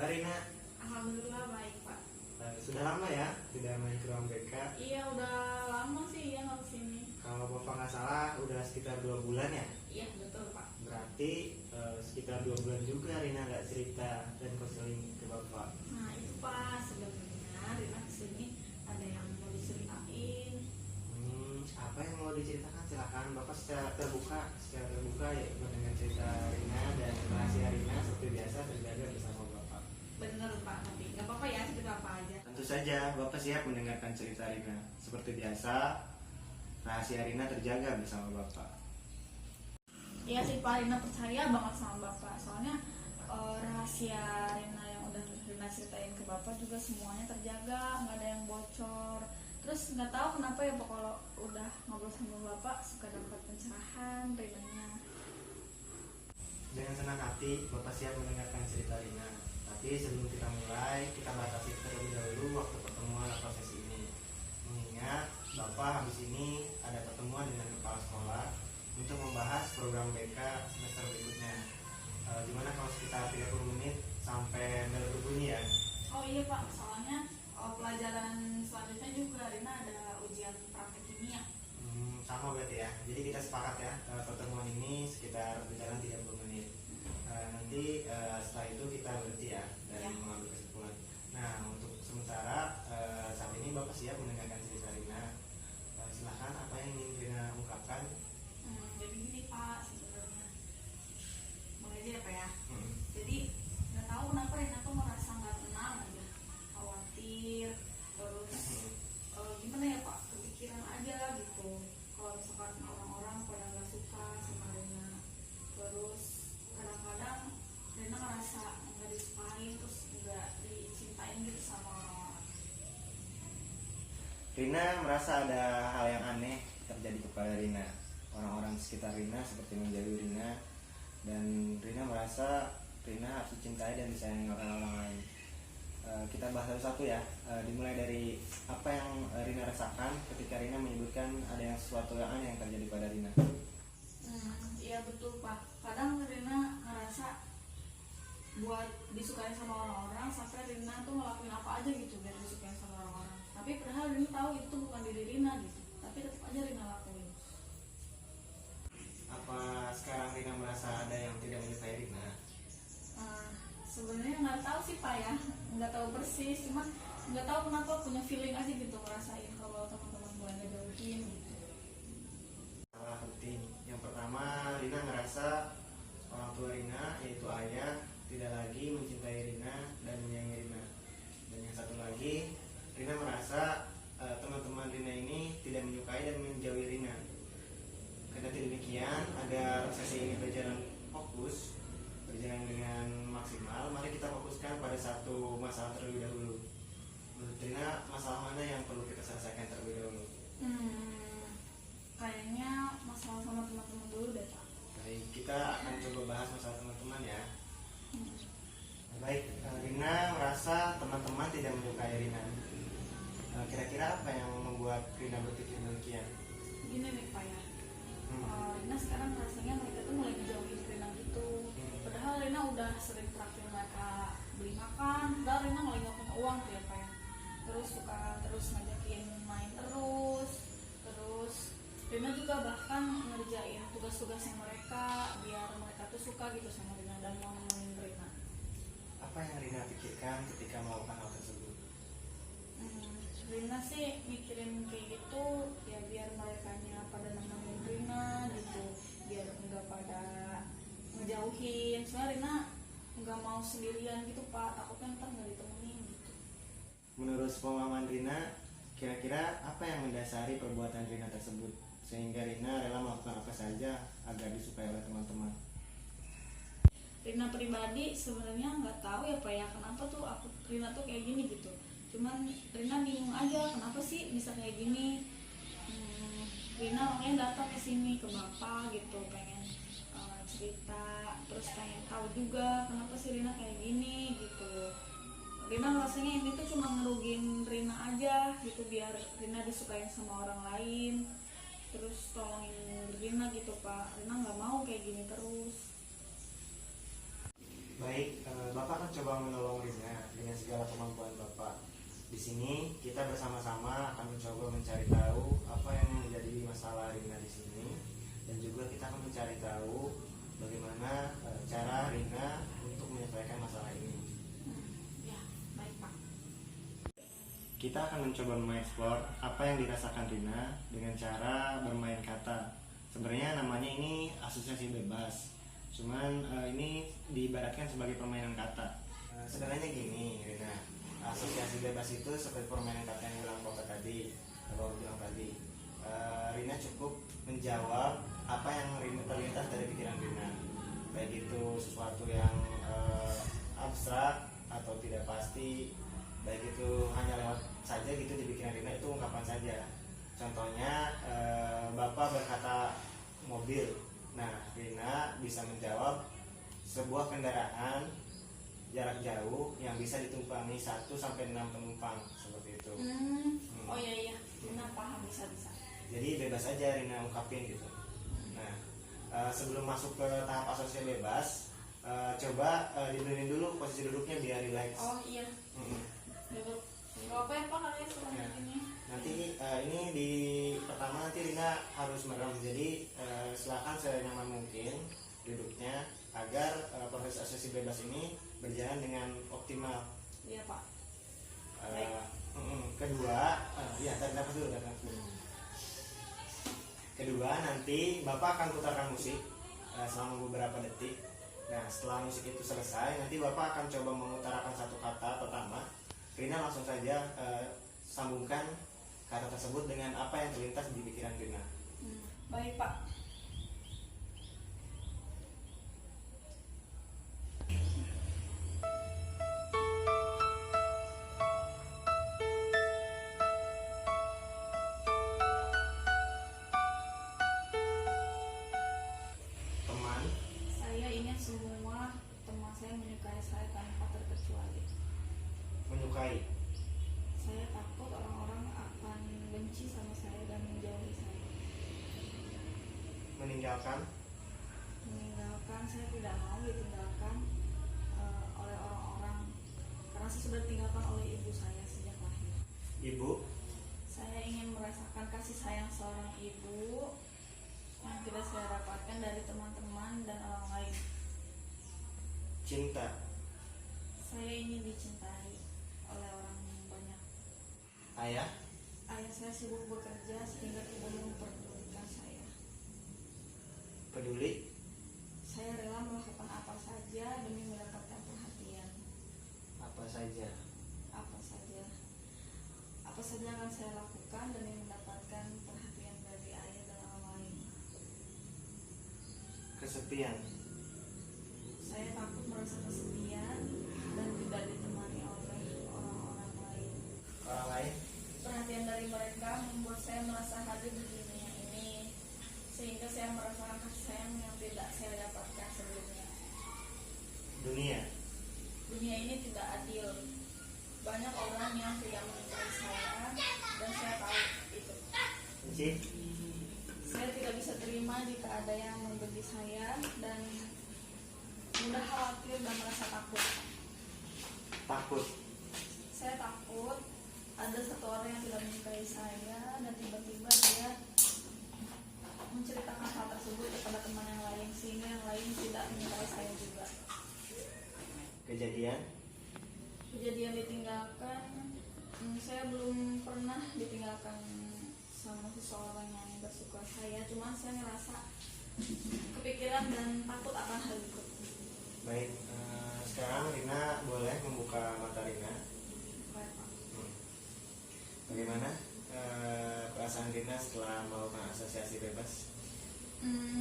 kabar Rina? Alhamdulillah baik Pak. Sudah lama ya tidak main ke ruang BK? Iya udah lama sih ya nggak kesini. Kalau Bapak nggak salah udah sekitar 2 bulan ya? Iya betul Pak. Berarti sekitar 2 bulan juga Rina nggak cerita dan konseling ke Bapak. Nah itu Pak, sebenarnya Rina kesini ada yang mau diceritain. Apa yang mau diceritakan? Silakan Bapak secara terbuka ya dengan cerita Rina dan rahasia Rina seperti biasa terjaga bersama Bapak. Bener Pak, tapi nggak apa-apa ya cerita apa aja. Tentu saja Bapak siap mendengarkan cerita Rina. Seperti biasa, rahasia Rina terjaga bersama Bapak. Iya sih Pak, Rina percaya banget sama Bapak. Soalnya rahasia Rina yang udah Rina ceritain ke Bapak juga semuanya terjaga, nggak ada yang bocor. Terus nggak tahu kenapa ya Pak, kalau udah ngobrol sama Bapak suka dapat pencerahan Rinanya. Dengan senang hati, Bapak siap mendengarkan cerita Rina. Tapi sebelum kita mulai, kita batasi terlebih dahulu waktu pertemuan atau sesi ini. Mengingat Bapak habis ini ada pertemuan dengan kepala sekolah untuk membahas program BK semester berikutnya. Gimana kalau sekitar 30 menit sampai bel berbunyi ya? Oh iya Pak, soalnya pelajaran selanjutnya juga Rina ada ujian praktek kimia. Sama berarti ya. Jadi kita sepakat ya, pertemuan ini sekitar berjalan 30 menit. Nanti setelah itu kita berhenti ya dan mengambil kesimpulan. Nah, untuk sementara saat ini Bapak siap mendengarkan cerita Rina. Silahkan, apa yang ingin Rina ungkapkan? Jadi gini Pak, sebenarnya mulai aja ya Pak ya. Jadi nggak tahu kenapa Rina tuh merasa nggak tenang aja, khawatir, terus gimana ya Pak, kepikiran aja gitu. Kalau misalkan orang-orang pada nggak suka sama Rina, terus kadang-kadang Rina ngerasa nggak disukain, terus nggak dicintain gitu sama orang-orang. Rina merasa ada hal yang aneh terjadi kepada Rina. Orang-orang sekitar Rina seperti menjauhi Rina, dan Rina merasa Rina harus dicintai dan disayangi oleh orang lain. Kita bahas satu-satu ya. Dimulai dari apa yang Rina rasakan ketika Rina menyebutkan ada yang sesuatu yang aneh yang terjadi pada Rina. Iya betul Pak. Kadang Rina ngerasa buat disukai sama orang-orang sampai Rina tuh ngelakuin apa aja gitu biar disukai sama orang-orang. Tapi padahal Rina tahu itu bukan diri Rina gitu. Tapi tetap aja Rina lakuin. Apa sekarang Rina merasa ada yang tidak menyukai Rina? Sebenarnya nggak tahu sih Pak ya, nggak tahu persis, cuman nggak tahu kenapa punya feeling aja gitu ngerasain kalau teman-teman mulai ngejauhin gitu. Salah penting. Yang pertama, Rina ngerasa orang tua Rina yaitu ayah tidak lagi mencintai Rina dan menyayangi Rina. Dan yang satu lagi, Rina merasa teman-teman Rina ini tidak menyukai dan menjauhi Rina. Kendati demikian, agar sesi ini berjalan fokus, berjalan dengan maksimal, mari kita fokuskan pada satu masalah terlebih dahulu. Menurut Rina, masalah mana yang perlu kita selesaikan terlebih dahulu? Kayaknya masalah sama teman-teman dulu deh Pak. Baik, kita akan coba bahas masalah teman-teman ya. Baik, Rina merasa teman-teman tidak menyukai Rina. Kira-kira apa yang membuat Rina berpikir demikian? Gini nih Pak ya, Rina sekarang rasanya mereka tuh mulai ngejauhin Rina gitu. Padahal Rina udah sering traktir mereka beli makan, padahal Rina nggak punya uang tuh ya Pak ya. Terus suka terus ngajakin main terus Rina juga bahkan ngerjain tugas-tugasnya mereka biar mereka tuh suka gitu sama Rina dan mau nemenin Rina. Apa yang Rina pikirkan ketika melakukan hal tersebut? Rina sih mikirin kayak gitu ya biar merekanya pada nemenin Rina gitu, biar enggak pada ngejauhin. Soalnya Rina nggak mau sendirian gitu Pak, takutnya ntar nggak ditemenin gitu. Menurut pemahaman Rina, kira-kira apa yang mendasari perbuatan Rina tersebut sehingga Rina rela melakukan apa saja agar disukai oleh teman-teman? Rina pribadi sebenarnya nggak tahu ya Pak ya kenapa tuh Rina tuh kayak gini gitu. Cuman Rina bingung aja kenapa sih bisa kayak gini. Rina makanya datang ke sini ke Bapak gitu, pengen cerita, terus pengen tahu juga kenapa sih Rina kayak gini gitu. Rina rasanya ini tuh cuma ngerugiin Rina aja gitu biar Rina disukain sama orang lain. Terus tolongin Rina gitu Pak, Rina nggak mau kayak gini terus. Baik, Bapak akan coba menolong Rina dengan segala kemampuan Bapak. Di sini kita bersama-sama akan mencoba mencari tahu apa yang menjadi masalah Rina di sini, dan juga kita akan mencari tahu bagaimana cara Rina untuk menyelesaikan masalah ini. Ya, baik Pak. Kita akan mencoba mengeksplor apa yang dirasakan Rina dengan cara bermain kata. Sebenarnya namanya ini asosiasi bebas, cuman ini diibaratkan sebagai permainan kata. Sebenarnya gini Rina, asosiasi bebas itu seperti permainan kata yang Bapak bilang tadi. Rina cukup menjawab apa yang Rina terlintas dari pikiran Rina, baik itu sesuatu yang abstrak atau tidak pasti, baik itu hanya lewat saja gitu di pikiran Rina, itu ungkapan saja. Contohnya Bapak berkata mobil, nah Rina bisa menjawab sebuah kendaraan jarak jauh yang bisa ditumpangi 1 sampai 6 penumpang, seperti itu. Oh iya, Rina paham, bisa. Jadi bebas aja Rina ungkapin gitu. Nah, sebelum masuk ke tahap asosiasi bebas, coba dibenerin dulu posisi duduknya biar relax. Oh iya, duduk. Gak apa ya Pak, kalian selama ini. Nanti ini di pertama nanti Rina harus merem, jadi silakan senyaman mungkin duduknya agar proses asosiasi bebas ini berjalan dengan optimal. Iya Pak. Kedua, tarik nafas dulu. Kedua, nanti Bapak akan putarkan musik selama beberapa detik. Nah, setelah musik itu selesai, nanti Bapak akan coba mengutarakan satu kata pertama. Rina langsung saja sambungkan kata tersebut dengan apa yang terlintas di pikiran Rina. Baik Pak. Teman, Saya ingin semua teman saya menyukai saya tanpa terkecuali. menyukai, Saya takut orang-orang akan benci sama saya dan menjauhi saya. meninggalkan, Meninggalkan, saya tidak mau ditinggalkan oleh orang-orang, karena saya sudah ditinggalkan oleh ibu saya sejak lahir. ibu, Saya ingin merasakan kasih sayang seorang ibu yang tidak saya dapatkan dari teman-teman dan orang lain. cinta, Saya ingin dicintai oleh orang banyak. ayah, Ayah saya sibuk bekerja sehingga tidak memperdulikan saya. peduli, Saya rela melakukan apa saja demi mendapatkan perhatian. apa saja, Apa saja. Apa saja akan saya lakukan demi mendapatkan perhatian dari ayah dan orang lain. kesepian, Saya takut merasa kesepian dan tidak ditemani oleh orang-orang lain. orang lain, Perhatian dari mereka membuat saya merasa hadir di dunia ini, sehingga saya merasakan kasih sayang yang tidak saya dapatkan sebelumnya. dunia, Dunia ini tidak adil. Banyak orang yang tidak menyukai saya dan saya tahu itu. benci, Saya tidak bisa terima jika ada yang membenci saya dan mudah khawatir dan merasa takut. takut, Saya takut ada satu orang yang tidak menyukai saya dan tiba-tiba dia menceritakan hal tersebut kepada teman yang lain sehingga yang lain tidak menyukai saya juga. kejadian, Ditinggalkan, saya belum pernah ditinggalkan sama seseorang yang gak suka saya, cuman saya ngerasa kepikiran dan takut akan hal itu. baik. Sekarang Rina boleh membuka mata Rina. Baik, Pak. Bagaimana perasaan Rina setelah melakukan asosiasi bebas?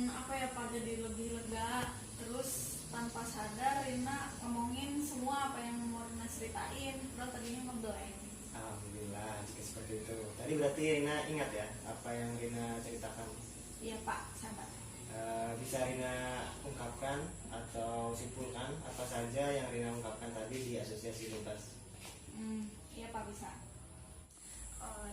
Apa ya Pak, jadi lebih lega. Terus tanpa sadar Rina ngomongin semua apa yang mau Rina ceritain, padahal tadinya ngeblank. Alhamdulillah jika seperti itu. Tadi berarti Rina ingat ya apa yang Rina ceritakan? Iya Pak, sabar. Bisa Rina ungkapkan atau simpulkan apa saja yang Rina ungkapkan tadi di asosiasi bebas? Iya Pak, bisa.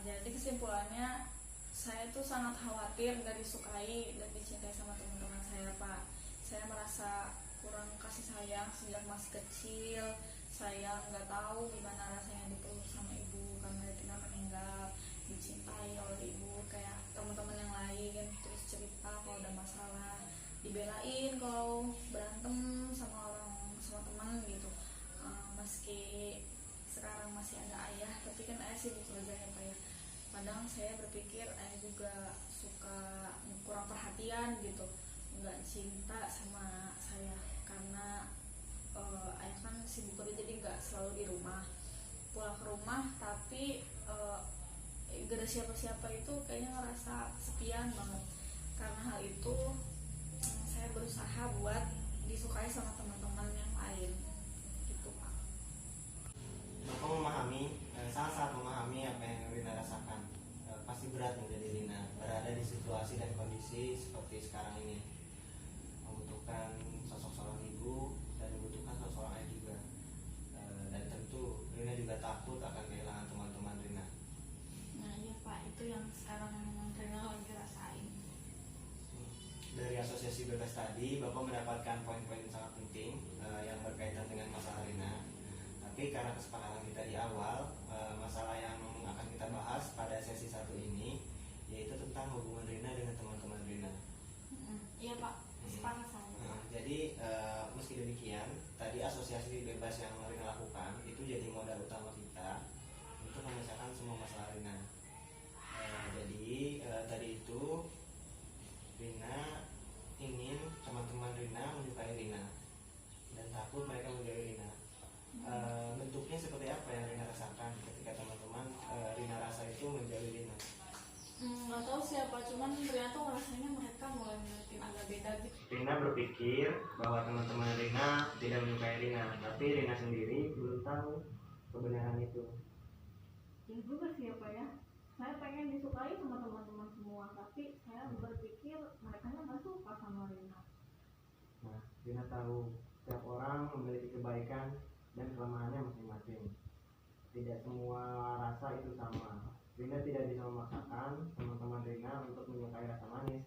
Jadi kesimpulannya, saya tuh sangat khawatir gak disukai dan dicintai sama teman-teman saya Pak. Saya merasa kurang kasih sayang sejak masih kecil. Saya nggak tahu gimana rasanya dipeluk sama ibu karena Rina meninggal, dicintai oleh ibu kayak teman-teman yang lain. Terus cerita kalau ada masalah, dibelain kalau berantem sama teman gitu. Meski sekarang masih ada ayah, tapi kan ayah sibuk kerja ya Pak ya. Kadang saya berpikir ayah juga suka kurang perhatian gitu, nggak cinta sama saya karena ayah kan sibuk kerja jadi nggak selalu di rumah. Pulang ke rumah tapi gak ada siapa-siapa itu kayaknya ngerasa kesepian banget. Karena hal itu saya berusaha buat disukai sama teman-teman yang lain gitu Pak. Bapak memahami, sangat-sangat memahami apa yang Rina rasakan. Pasti berat menjadi Rina berada di situasi dan kondisi seperti sekarang ini, membutuhkan sosok seorang ibu dan membutuhkan sosok seorang ayah juga. Dan tentu Rina juga takut akan kehilangan teman-teman Rina. Nah iya Pak, itu yang sekarang Rina lagi rasain. Dari asosiasi bebas tadi, Bapak mendapatkan poin-poin sangat penting yang berkaitan dengan masalah Rina. Tapi karena kesepakatan kita di awal, masalah yang akan kita bahas pada sesi 1 ini yaitu tentang hubungan Rina dengan teman-teman Rina. Iya Pak, sepakat saya. Jadi meski demikian, tadi asosiasi bebas yang Rina lakukan itu jadi modal utama kita untuk menyelesaikan semua masalah Rina. Jadi tadi itu Rina ingin teman-teman Rina menyukai Rina dan takut mereka menjauhi Rina. Bentuknya seperti apa yang Rina rasakan ketika teman-teman Rina rasa itu menjauhi Rina? Nggak tahu siapa, cuman Rina tuh rasanya mereka mulai ngeliatin agak beda gitu. Rina berpikir bahwa teman-teman Rina tidak menyukai Rina, tapi Rina sendiri belum tahu kebenaran itu. Ya juga sih ya Pak ya. Saya pengen disukai sama teman-teman semua, tapi saya berpikir mereka nggak suka sama Rina. Nah, Rina tahu setiap orang memiliki kebaikan dan kelemahannya masing-masing. Tidak semua rasa itu sama. Rina tidak bisa memaksakan teman-teman Rina untuk menyukai rasa manis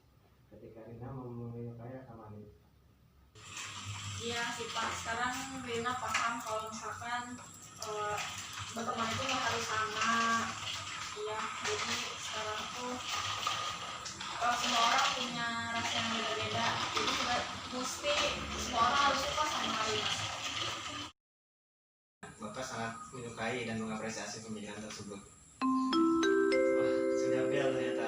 ketika Rina menyukai rasa manis. Iya sih Pak, sekarang Rina paham kalau misalkan berteman itu nggak harus sama. Iya, jadi sekarang tuh semua orang punya rasa yang beda-beda. Jadi nggak mesti semua orang harus suka sama Rina. Bapak sangat menyukai dan mengapresiasi pemikiran tersebut. Wah, sudah bel ternyata.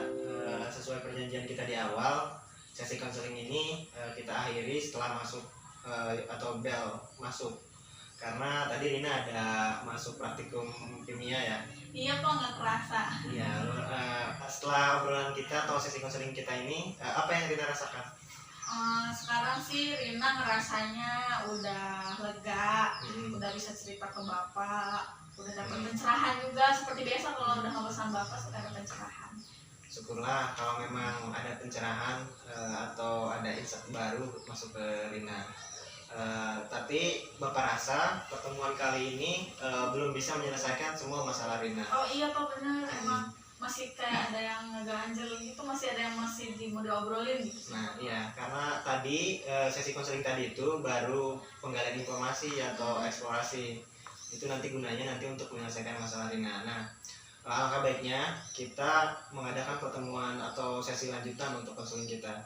Sesuai perjanjian kita di awal, sesi konseling ini kita akhiri setelah masuk atau bel masuk. Karena tadi Rina ada masuk praktikum kimia ya. Iya Pak, nggak kerasa. Iya, setelah obrolan kita atau sesi konseling kita ini, apa yang Rina rasakan? Sekarang sih Rina ngerasanya udah lega, udah bisa cerita ke Bapak, udah dapat pencerahan juga. Seperti biasa kalau udah ngobrol sama Bapak suka ada pencerahan. Syukurlah kalau memang ada pencerahan atau ada insight baru masuk ke Rina. Tapi Bapak rasa pertemuan kali ini belum bisa menyelesaikan semua masalah Rina. Oh iya Pak, benar, emang masih kayak ada yang ngeganjel gitu, masih ada yang masih mau diobrolin gitu. Nah iya, karena tadi sesi konseling tadi itu baru penggalian informasi atau eksplorasi. Itu nanti gunanya nanti untuk menyelesaikan masalah Rina. Nah, alangkah baiknya kita mengadakan pertemuan atau sesi lanjutan untuk konseling kita.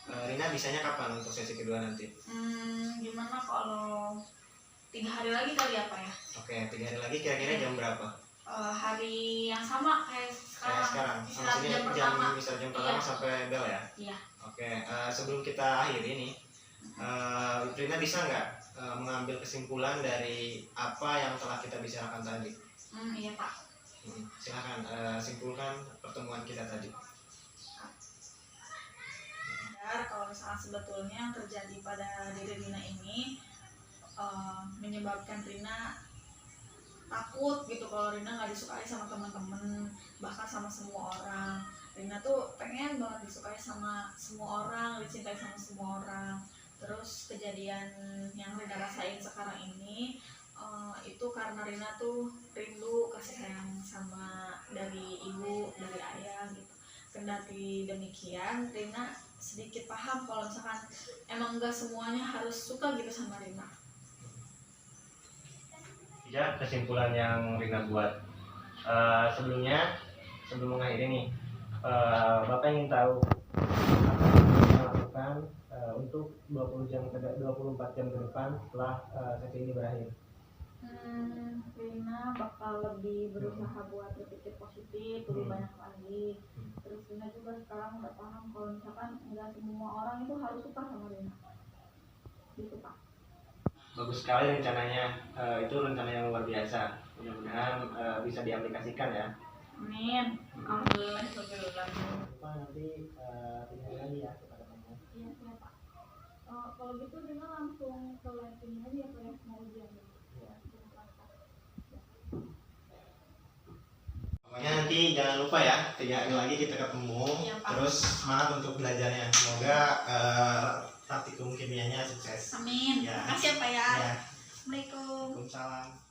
Rina bisanya kapan untuk sesi kedua nanti? Gimana kalau 3 hari lagi kali ya Pak ya? Oke, 3 hari lagi kira-kira jam berapa? Hari yang sama kayak sekarang. Maksudnya jam pertama Iya. sampai bel ya? Iya. Oke, sebelum kita akhiri nih, Rina bisa nggak mengambil kesimpulan dari apa yang telah kita bicarakan tadi? Iya Pak. Silakan simpulkan pertemuan kita tadi. Kalau misalnya sebetulnya yang terjadi pada diri Rina ini menyebabkan Rina takut gitu kalau Rina nggak disukai sama teman-teman, bahkan sama semua orang. Rina tuh pengen banget disukai sama semua orang, dicintai sama semua orang. Terus kejadian yang Rina rasain sekarang ini itu karena Rina tuh rindu kasih sayang sama dari ibu, dari ayah gitu. kendati demikian Rina sedikit paham kalau misalkan emang nggak semuanya harus suka gitu sama Rina. Ya, kesimpulan yang Rina buat. Sebelumnya, sebelum mengakhiri nih, Bapak ingin tahu apa yang Rina lakukan untuk 24 jam ke depan setelah sesi ini berakhir. Rina bakal lebih berusaha buat berpikir positif, lebih banyak lagi. Terus Rina juga sekarang udah paham kalau misalkan nggak semua orang itu harus suka sama Rina. Gitu Pak. Bagus sekali rencananya, itu rencana yang luar biasa. Mudah-mudahan bisa diaplikasikan ya. Amin. Alhamdulillah. Pak nanti tinggal lagi ya kepada kamu. Iya Pak. Kalau gitu Rina langsung ke live-nya aja ya Pak ya, mau ujian dulu. Ya. Pokoknya nanti jangan lupa ya, 3 hari lagi kita ketemu. Iya, Pak. Terus semangat untuk belajarnya. Semoga praktikum kimianya sukses. Amin. Ya. Makasih ya Pak ya. Ya. Assalamualaikum. Waalaikumsalam.